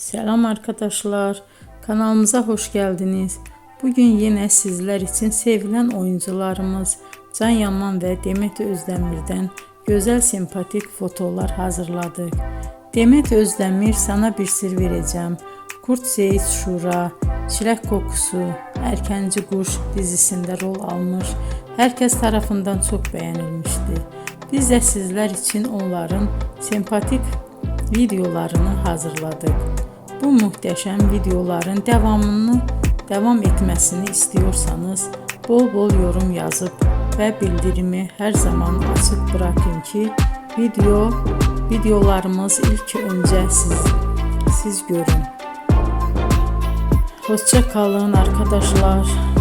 Selam arkadaşlar, kanalımıza hoş geldiniz. Bugün yine sizler için sevilen oyuncularımız Can Yaman ve Demet Özdemir'den güzel sempatik fotolar hazırladık. Demet Özdemir Sana Bir Sır Vereceğim, Kurt Seyit Şura, Çilek Kokusu, Erkenci Kuş dizisinde rol almış, herkes tarafından çok beğenilmişti. Biz de sizler için onların sempatik videolarını hazırladık. Bu muhteşem videoların devam etmesini istiyorsanız bol bol yorum yazıp ve bildirimi her zaman açık bırakın ki videolarımız ilk önce siz görün. Hoşça kalın arkadaşlar.